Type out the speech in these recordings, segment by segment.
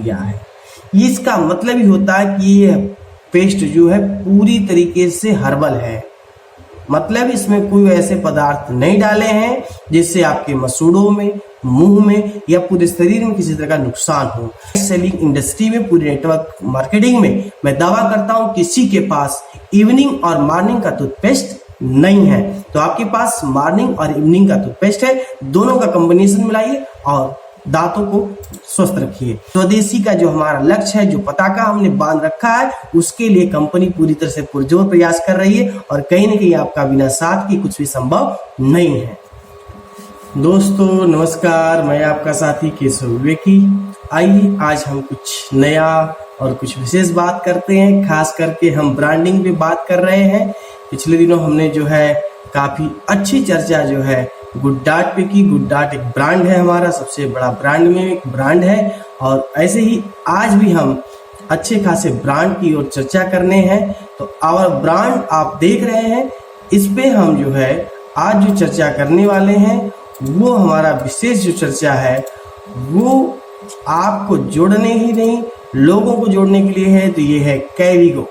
दिया है। इसका मतलब ही होता है कि ये पेस्ट जो है पूरी तरीके से हर्बल है, मतलब इसमें कोई ऐसे पदार्थ नहीं डाले हैं जिससे आपके मसूड़ों में, मुंह में या पूरे शरीर में किसी तरह का नुकसान हो। सेलिंग इंडस्ट्री में, पूरी नेटवर्क मार्केटिंग में मैं दावा करता हूं किसी के पास इवनिंग और मॉर्निंग का टूथपेस्ट नहीं है। तो आपके पास मॉर्निंग और इवनिंग का टूथपेस्ट है, दोनों का कॉम्बिनेशन मिलाइए और दांतों को स्वस्थ रखिए। स्वदेशी का जो हमारा लक्ष्य है, जो पताका हमने बांध रखा है, उसके लिए कंपनी पूरी तरह से पुरजोर प्रयास कर रही है और कहीं ना कहीं आपका बिना साथ के कुछ भी संभव नहीं है। दोस्तों नमस्कार, मैं आपका साथी केशव विवेकी। आइए आज हम कुछ नया और कुछ विशेष बात करते हैं। खास करके हम ब्रांडिंग पे बात कर रहे हैं। पिछले दिनों हमने जो है काफी अच्छी चर्चा जो है गुड डार्ट पे की। गुड डार्ट एक ब्रांड है, हमारा सबसे बड़ा ब्रांड में एक ब्रांड है और ऐसे ही आज भी हम अच्छे खासे ब्रांड की ओर चर्चा करने हैं। तो आवर ब्रांड आप देख रहे हैं, इस पे हम जो है आज जो चर्चा करने वाले हैं वो हमारा विशेष जो चर्चा है वो आपको जोड़ने ही नहीं, लोगों को जोड़ने के लिए है। तो ये है कैविगो।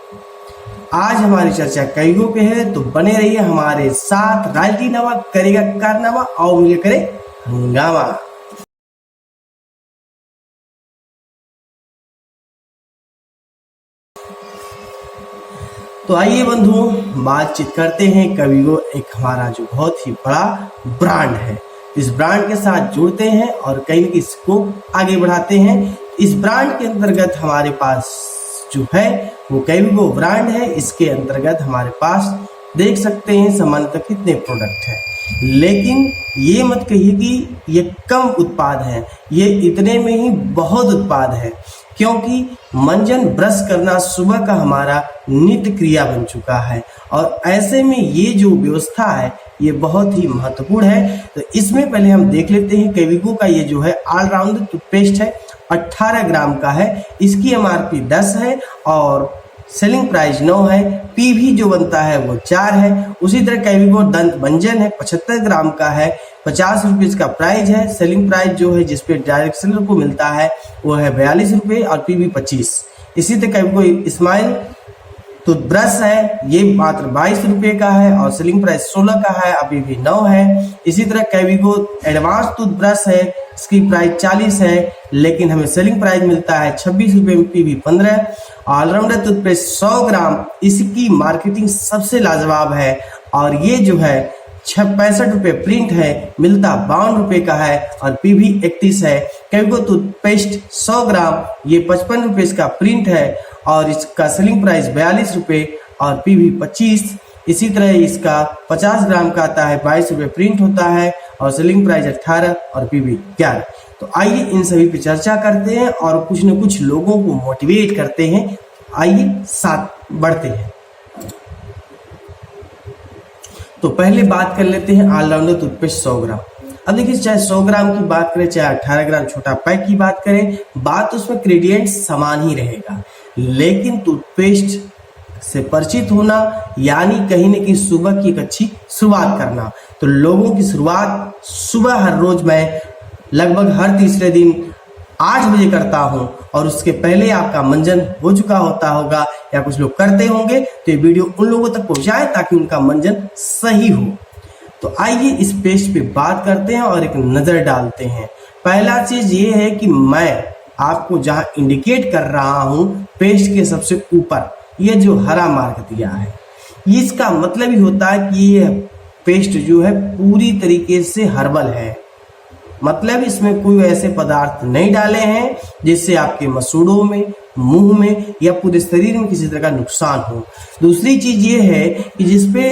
आज हमारी चर्चा कैविगो पे है, तो बने रहिए हमारे साथ। रॉयल्टी नामा करेगा कारनामा, आओ मिल करे हंगामा। तो आइए बंधुओं बातचीत करते हैं। कैविगो एक हमारा जो बहुत ही बड़ा ब्रांड है, इस ब्रांड के साथ जुड़ते हैं और कहीं इसको आगे बढ़ाते हैं। इस ब्रांड के अंतर्गत हमारे पास जो है वो कैविगो ब्रांड है। इसके अंतर्गत हमारे पास देख सकते हैं सामान्यतः कितने प्रोडक्ट हैं, लेकिन ये मत कहिए कि ये कम उत्पाद है, ये इतने में ही बहुत उत्पाद है, क्योंकि मंजन ब्रश करना सुबह का हमारा नित्य क्रिया बन चुका है और ऐसे में ये जो व्यवस्था है ये बहुत ही महत्वपूर्ण है। तो इसमें पहले हम देख लेते हैं कैविगो का ये जो है ऑलराउंडर टूथपेस्ट है, 18 ग्राम का है। इसकी एमआरपी 10 है और सेलिंग प्राइस 9 है। पीवी जो बनता है वो 4 है। उसी तरह कैविगो दंत मंजन है, 75 ग्राम का है, 50 रुपये इसका प्राइस है। सेलिंग प्राइस जो है जिसपे डायरेक्ट सेलर को मिलता है वो है 42 रुपये और पीवी 25। इसी तरह कैविगो स्माइल टूथब्रश है, ये मात्र 22 रुपये का है और सेलिंग प्राइस 16 का है, अभी भी 9 है। इसी तरह कैविगो एडवांस टूथब्रश है, इसकी प्राइस 40 है, लेकिन हमें सेलिंग प्राइस मिलता है 26 रुपये में, पीवी 15। ऑलराउंडर टूथपेस्ट 100 ग्राम, इसकी मार्केटिंग सबसे लाजवाब है और ये जो है 65 रुपये प्रिंट है, मिलता 52 रुपये का है और पीवी 31 है। कैविगो टूथपेस्ट 100 ग्राम, ये 55 रुपये इसका प्रिंट है और इसका सेलिंग प्राइस 42 रुपये और पीवी 25। इसी तरह इसका 50 ग्राम का आता है, 22 रुपये प्रिंट होता है और सेलिंग प्राइस 18 और पीवी 11। तो आइए इन सभी पे चर्चा करते हैं और कुछ न कुछ लोगों को मोटिवेट करते हैं। आइए साथ बढ़ते हैं। तो पहले बात कर लेते हैं ऑलराउंडर टूथपेस्ट 100 ग्राम। अब देखिए, चाहे 100 ग्राम की बात करें चाहे 18 ग्राम छोटा पैक की बात करें, बात उसमें ग्रेडियंट समान ही रहेगा, लेकिन टूथपेस्ट से परिचित होना यानी कहीं न कहीं सुबह की एक अच्छी शुरुआत करना। तो लोगों की शुरुआत सुबह हर रोज मैं लगभग हर तीसरे दिन 8 बजे करता हूं और उसके पहले आपका मंजन हो चुका होता होगा या कुछ लोग करते होंगे, तो ये वीडियो उन लोगों तक पहुंचाए ताकि उनका मंजन सही हो। तो आइए इस पेस्ट पे बात करते हैं और एक नजर डालते हैं। पहला चीज ये है कि मैं आपको जहां इंडिकेट कर रहा हूं पेस्ट के सबसे ऊपर ये जो हरा मार्क दिया है, इसका मतलब ही होता है कि ये पेस्ट जो है पूरी तरीके से हर्बल है, मतलब इसमें कोई ऐसे पदार्थ नहीं डाले हैं जिससे आपके मसूड़ों में, मुंह में या पूरे शरीर में किसी तरह का नुकसान हो। दूसरी चीज ये है कि जिसपे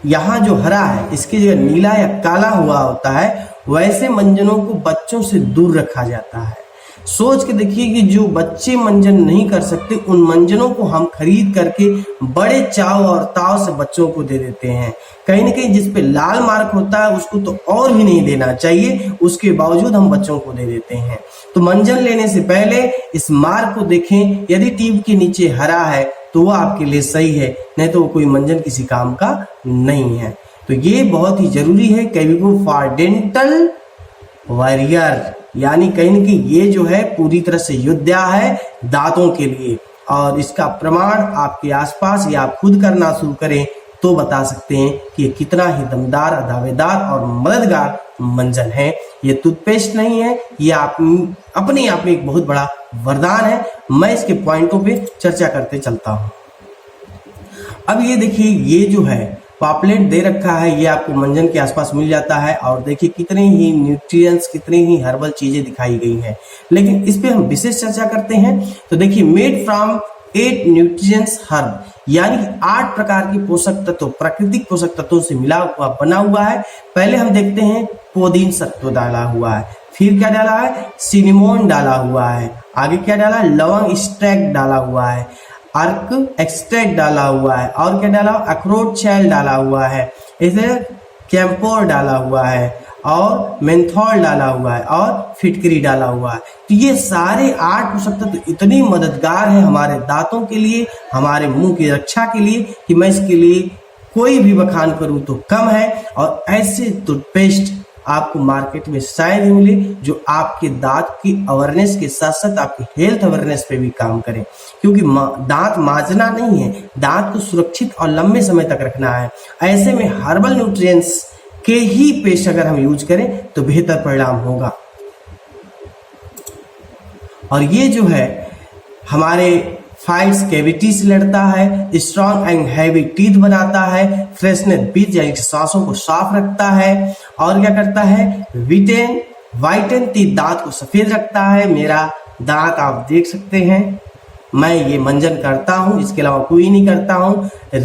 यहाँ जो हरा है इसकी जगह नीला या काला हुआ होता है, वैसे मंजनों को बच्चों से दूर रखा जाता है। सोच के देखिए कि जो बच्चे मंजन नहीं कर सकते उन मंजनों को हम खरीद करके बड़े चाव और ताव से बच्चों को दे देते हैं। कहीं ना कहीं जिसपे लाल मार्क होता है उसको तो और भी नहीं देना चाहिए, उसके बावजूद हम बच्चों को दे देते हैं। तो मंजन लेने से पहले इस मार्क को देखें, यदि टीप के नीचे हरा है तो वो आपके लिए सही है, नहीं तो वो कोई मंजन किसी काम का नहीं है। तो ये बहुत ही जरूरी है। कैविगो फॉर डेंटल वॉरियर यानी कहीं न कहीं ये जो है पूरी तरह से योद्धा है दांतों के लिए, और इसका प्रमाण आपके आसपास या आप खुद करना शुरू करें तो बता सकते हैं कि ये कितना ही दमदार, दावेदार और मददगार मंजन है। ये टूथपेस्ट नहीं है, ये आप अपने आप में एक बहुत बड़ा वरदान है। मैं इसके पॉइंटों पे चर्चा करते चलता हूँ। अब ये देखिए, ये जो है पापलेट दे रखा है, ये आपको मंजन के आसपास मिल जाता है, और देखिए कितने ही न्यूट्रिएंट्स, कितनी ही हर्बल चीजें दिखाई गई हैं। लेकिन इस पे हम विशेष चर्चा करते हैं। तो देखिए, मेड फ्रॉम 8 न्यूट्रिएंट्स हर्ब, यानी 8 प्रकार के पोषक तत्व, प्राकृतिक पोषक तत्वों से मिला हुआ बना हुआ है। पहले हम देखते हैं पोदीन सत्व डाला हुआ है, फिर क्या डाला है, सिनेमोन डाला हुआ है, आगे क्या डाला है, लवंग एक्सट्रैक्ट डाला हुआ है, अर्क एक्सट्रैक्ट डाला हुआ है, और क्या डाला, अखरोट छैल डाला हुआ है, इसे कैंपोर डाला हुआ है, और मेंथोल डाला हुआ है, और फिटकरी डाला हुआ है। तो ये सारे 8 पोषक तत्व इतनी मददगार है हमारे दांतों के लिए, हमारे मुंह की रक्षा के लिए, कि मैं इसके लिए कोई भी बखान करूं तो कम है। और ऐसे टूथपेस्ट आपको मार्केट में शायद ही मिले जो आपके दांत की अवेयरनेस के साथ साथ आपकी हेल्थ अवेयरनेस पे भी काम करें, क्योंकि दांत मांजना नहीं है, दांत को सुरक्षित और लंबे समय तक रखना है। ऐसे में हर्बल न्यूट्रिएंट्स के ही पेस्ट अगर हम यूज करें तो बेहतर परिणाम होगा। और ये जो है हमारे फाइट्स कैविटी से लड़ता है, स्ट्रॉन्ग एंड हैवी टीथ बनाता है, फ्रेशनेस बीज यानी सांसों को साफ रखता है, और क्या करता है, वाइटन टीथ, दांत को सफेद रखता है। मेरा दांत आप देख सकते हैं, मैं ये मंजन करता हूं, इसके अलावा कोई नहीं करता हूं।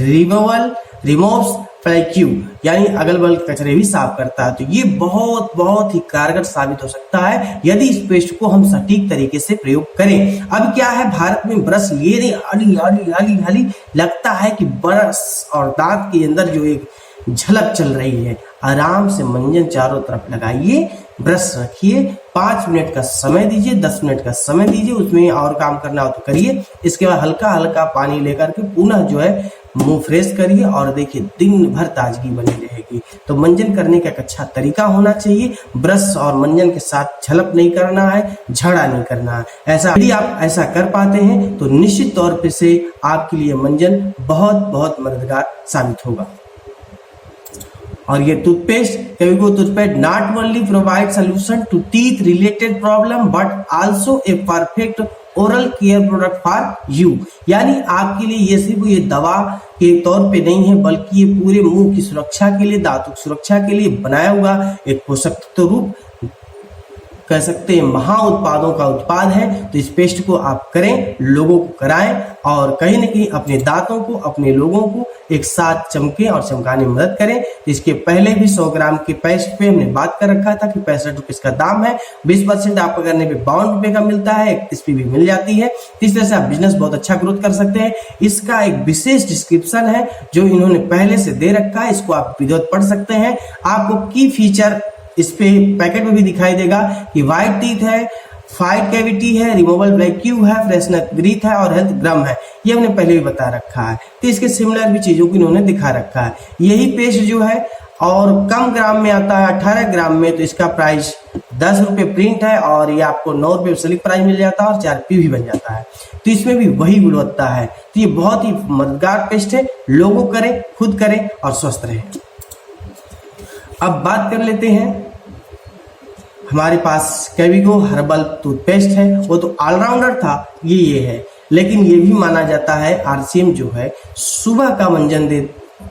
रिमूव्स फ्लैक्यू, यानी अगल बगल कचरे भी साफ करता है। तो ये बहुत ही कारगर साबित हो सकता है यदि इस पेस्ट को हम सटीक तरीके से प्रयोग करें। अब क्या है, भारत में ब्रश लिए हली लगता है कि ब्रश और दांत के अंदर जो एक झलक चल रही है। आराम से मंजन चारों तरफ लगाइए, ब्रश रखिए, 5 मिनट का समय दीजिए, 10 मिनट का समय दीजिए, उसमें और काम करना हो तो करिए। इसके बाद हल्का हल्का पानी लेकर के पुनः जो है मुंह फ्रेश करिए, और देखिए दिन भर ताजगी बनी रहेगी। तो मंजन करने का एक अच्छा तरीका होना चाहिए। ब्रश और मंजन के साथ झलक नहीं करना है, झड़ा नहीं करना है। ऐसा यदि आप ऐसा कर पाते हैं तो निश्चित तौर पे से आपके लिए मंजन बहुत मददगार साबित होगा। और ये टूथपेस्ट केविको toothpaste not only provide solution to teeth related problem but also a perfect oral care product for you, यानी आपके लिए ये सिर्फ ये दवा के तौर पे नहीं है, बल्कि ये पूरे मुंह की सुरक्षा के लिए, दांतों की सुरक्षा के लिए बनाया हुआ एक पोषक तत्व रूप कह सकते हैं महा उत्पादों का उत्पाद है। तो इस पेस्ट को आप करें, लोगों को कराएं, और कहीं न कहीं अपने दांतों को, अपने लोगों को एक साथ चमके और चमकाने में मदद करें। इसके पहले भी 100 ग्राम के पेस्ट पे हमने बात कर रखा था कि 65 रुपए का दाम है, 20% आपको करने पे 52 रुपए का मिलता है, 31 पे भी मिल जाती है। इस तरह से आप बिजनेस बहुत अच्छा ग्रोथ कर सकते हैं। इसका एक विशेष डिस्क्रिप्शन है जो इन्होंने पहले से दे रखा है, इसको आप विधिवत पढ़ सकते हैं। आपको की फीचर इस पे पैकेट में भी दिखाई देगा कि व्हाइट टीथ है, फाइट कैविटी है, रिमूवल वैक्यू है, फ्रेशनेस ब्रीथ है और हेल्थ ग्रम है। ये हमने पहले भी बता रखा है। तो इसके सिमिलर भी चीजों को इन्होंने दिखा रखा है। यही पेस्ट जो है और कम ग्राम में आता है, 18 ग्राम में, तो इसका प्राइस 10 रुपए प्रिंट है, और ये आपको 9 रुपए सेलिंग प्राइस मिल जाता है, और 4 रुपए भी बन जाता है। तो इसमें भी वही गुणवत्ता है। तो ये बहुत ही मददगार पेस्ट है। लोगों करें, खुद करें और स्वस्थ रहें। अब बात कर लेते हैं, हमारे पास केविको हर्बल टूथपेस्ट है, वो तो ऑलराउंडर था, ये है, लेकिन ये भी माना जाता है आरसीएम जो है सुबह का मंजन दे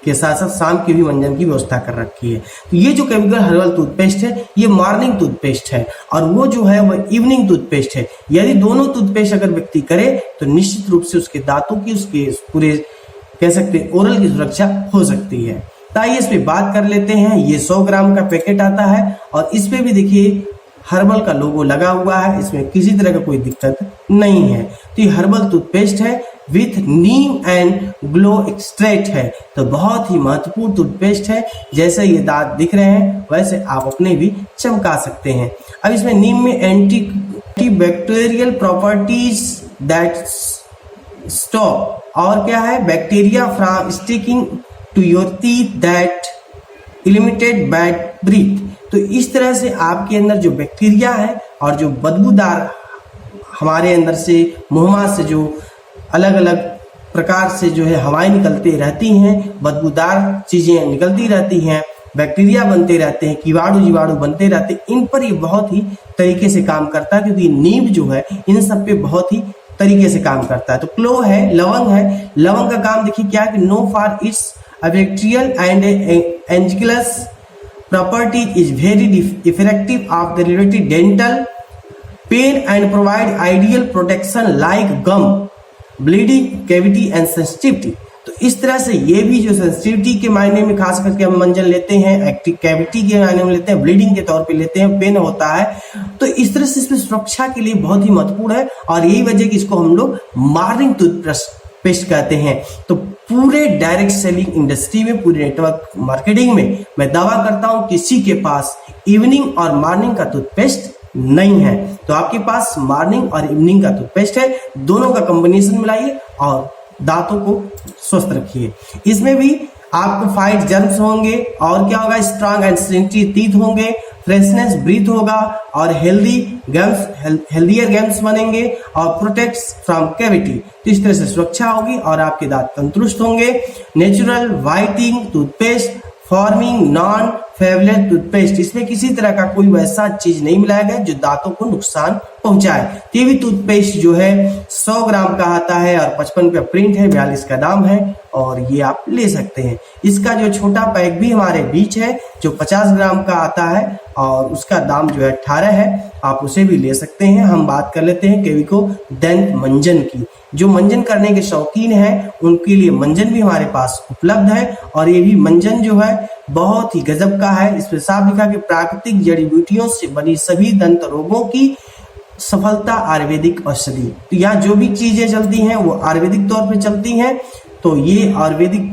के साथ साथ शाम के भी मंजन की व्यवस्था कर रखी है। तो ये जो केविको हर्बल टूथपेस्ट है ये मॉर्निंग टूथपेस्ट है, और वो जो है वो इवनिंग टूथपेस्ट है। यदि दोनों टूथपेस्ट अगर व्यक्ति करे तो निश्चित रूप से उसके दांतों की, उसके पूरे कह सकते हैं ओरल की सुरक्षा हो सकती है। ताइए इस पे बात कर लेते हैं। ये 100 ग्राम का पैकेट आता है, और इस पे भी देखिए हर्बल का लोगो लगा हुआ है, इसमें किसी तरह का कोई दिक्कत नहीं है। तो ये हर्बल टूथपेस्ट है with Neem and glow extract है, तो बहुत ही महत्वपूर्ण टूथपेस्ट है। जैसे ये दांत दिख रहे हैं वैसे आप अपने भी चमका सकते हैं। अब इसमें नीम में anti bacterial properties that stop, और क्या है, bacteria from sticking to your teeth that eliminate bad breath. तो इस तरह से आपके अंदर जो बैक्टीरिया है और जो बदबूदार हमारे अंदर से मुहम्मा से जो अलग अलग प्रकार से जो है हवाएं निकलती रहती हैं, बदबूदार चीजें निकलती रहती हैं, बैक्टीरिया बनते रहते हैं, कीटाणु जीवाणु बनते रहते हैं, इन पर ये बहुत ही तरीके से काम करता है, क्योंकि नीम जो है इन सब पे बहुत ही तरीके से काम करता है। तो क्लोव है, लवंग है, लवंग का काम देखिए क्या है कि no for its bacterial and एंजिकलस properties is very effective of the related dental pain and provide ideal protection like gum bleeding cavity and sensitivity. तो इस तरह से ये भी जो सेंसिटिविटी के मायने में खास करके हम मंजन लेते हैं, एक्टिव कैविटी के मायने में लेते हैं, ब्लीडिंग के तौर पे लेते हैं, पेन होता है, तो इस तरह से इसमें सुरक्षा के लिए बहुत ही महत्वपूर्ण है। और यही वजह कि इसको हम लोग मॉर्निंग टूथपेस्ट कहते हैं। तो पूरे डायरेक्ट सेलिंग इंडस्ट्री में, पूरे नेटवर्क मार्केटिंग में मैं दावा करता हूं किसी के पास इवनिंग और मॉर्निंग का टूथपेस्ट नहीं है। तो आपके पास मॉर्निंग और इवनिंग का टूथपेस्ट है, दोनों का कॉम्बिनेशन मिलाइए और दांतों को स्वस्थ रखिए। इसमें भी आपको फाइट जर्म्स होंगे और क्या होगा, स्ट्रांग एंड सेंसिटिव टीथ होंगे, फ्रेशनेस ब्रीथ होगा और हेल्दियर गम्स बनेंगे और प्रोटेक्ट्स फ्रॉम कैविटी। तो इस तरह से सुरक्षा होगी और आपके दांत तंदुरुस्त होंगे। Natural whitening toothpaste forming non फेवलेट टूथपेस्ट, इसमें किसी तरह का कोई वैसा चीज नहीं मिलाया गया जो दांतों को नुकसान पहुंचाए। टीवी टूथपेस्ट जो है 100 ग्राम का आता है और 55 रुपया प्रिंट है, 42 का दाम है और ये आप ले सकते हैं। इसका जो छोटा पैक भी हमारे बीच है जो 50 ग्राम का आता है और उसका दाम जो है 18 है, आप उसे भी ले सकते हैं। हम बात कर लेते हैं केविको दंत मंजन की। जो मंजन करने के शौकीन हैं उनके लिए मंजन भी हमारे पास उपलब्ध है और ये भी मंजन जो है बहुत ही गजब का है। इसमें साफ लिखा कि प्राकृतिक जड़ी बूटियों से बनी सभी दंत रोगों की सफलता आयुर्वेदिक औषधि। तो यहाँ जो भी चीजें चलती हैं वो आयुर्वेदिक तौर पे चलती हैं। तो ये आयुर्वेदिक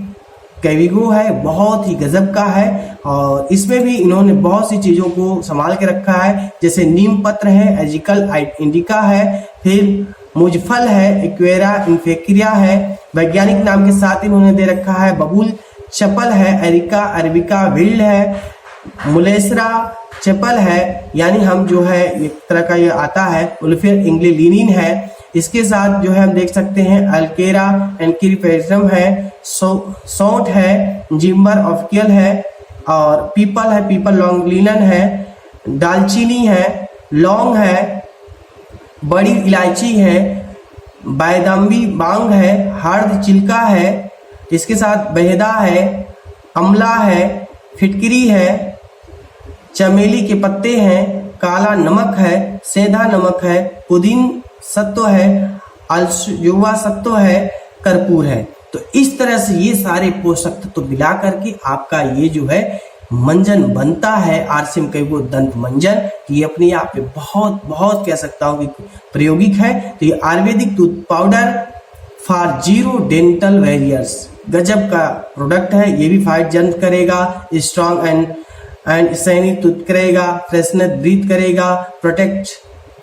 कैविगो है, बहुत ही गजब का है और इसमें भी इन्होंने बहुत सी चीजों को संभाल के रखा है, जैसे नीम पत्र है, एजिकल इंडिका है, फिर मुजफल है, एक्वेरा इन्फेक्रिया है, वैज्ञानिक नाम के साथ इन्होंने दे रखा है, बबूल चपल है, एरिका अरबिका विल्ड है, मुलेसरा चपल है, यानी हम जो है एक तरह का ये आता है, उल्फिर इंग्लिलिनिन है। इसके साथ जो है हम देख सकते हैं अल्केरा एंकिरिफेरम है, सौंठ है, जिम्बर ऑफकियल है और पीपल है, पीपल लॉन्गलिनन है, दालचीनी है, लौंग है, बड़ी इलायची है, बैदाम्बी बांग है, हर्द चिल्का है, इसके साथ बेहदा है, अमला है, फिटकरी है, चमेली के पत्ते हैं, काला नमक है, सेंधा नमक है, पुदीन सत्व है, अलजुवा सत्व है, कर्पूर है। तो इस तरह से ये सारे पोषक तत्व मिला करके आपका ये जो है मंजन बनता है, आरसीएम कैविगो दंत मंजन। ये अपने आप पे बहुत बहुत कह सकता हूँ कि प्रायोगिक है। तो ये Ayurvedic tooth powder for 0 dental warriors, गजब का प्रोडक्ट है। ये भी फाइट जर्म करेगा, स्ट्रॉन्ग एंड शाइनी टूथ करेगा, फ्रेशनेस ब्रीथ करेगा, प्रोटेक्ट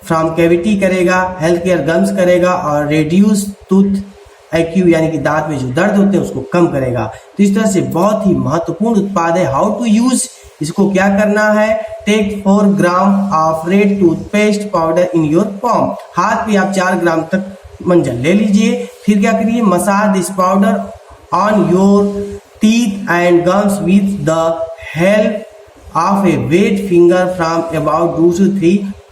फ्रॉम कैविटी करेगा, हेल्थ केयर गम्स करेगा और रेड्यूस टूथ एक्यू यानी कि दांत में जो दर्द होते हैं उसको कम करेगा। तो इस तरह से बहुत ही महत्वपूर्ण उत्पाद है। हाउ टू यूज, इसको क्या करना है, take 4 gram of red toothpaste powder in your palm, हाथ पे आप 4 ग्राम तक मंजन ले लीजिए। फिर क्या करिए, massage this powder on your teeth and gums with the help of a wet finger from about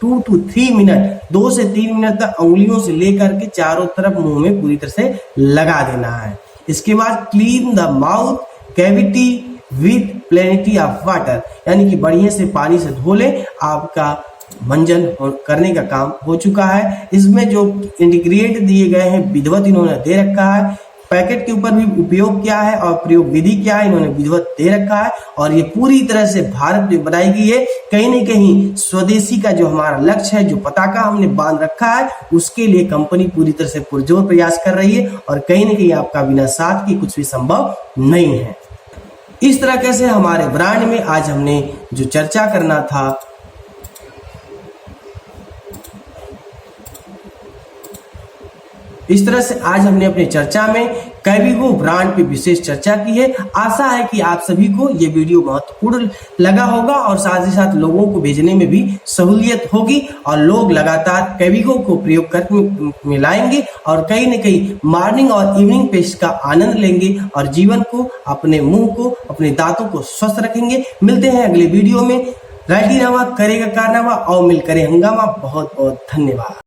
2 to 3 minute, 2 से 3 मिनट तक उंगलियों से लेकर के चारों तरफ मुंह में पूरी तरह से लगा देना है। इसके बाद clean the mouth cavity with प्लेनिटी of water, यानी कि बढ़िया से पानी से धो ले, आपका मंजन करने का काम हो चुका है। इसमें जो इंटीग्रेट दिए गए हैं विधिवत इन्होंने दे रखा है, पैकेट के ऊपर भी उपयोग क्या है और प्रयोग विधि क्या है इन्होंने विधिवत दे रखा है और ये पूरी तरह से भारत में बनाई गई है। कहीं न कहीं स्वदेशी का जो हमारा लक्ष्य है, जो पताका हमने बांध रखा है, उसके लिए कंपनी पूरी तरह से पुरजोर प्रयास कर रही है और कहीं न कहीं आपका बिना साथ के कुछ भी संभव नहीं है। इस तरह कैसे हमारे ब्रांड में आज हमने जो चर्चा करना था, इस तरह से आज हमने अपनी चर्चा में कैविगो ब्रांड पे विशेष चर्चा की है। आशा है कि आप सभी को ये वीडियो महत्वपूर्ण लगा होगा और साथ ही साथ लोगों को भेजने में भी सहूलियत होगी और लोग लगातार कैविगो को प्रयोग करने में लाएंगे और कहीं न कहीं मॉर्निंग और इवनिंग पेस्ट का आनंद लेंगे और जीवन को, अपने मुंह को, अपने दांतों को स्वस्थ रखेंगे। मिलते हैं अगले वीडियो में। राइटिंग करेगा कारनामा और मिल करे हंगामा। बहुत बहुत धन्यवाद।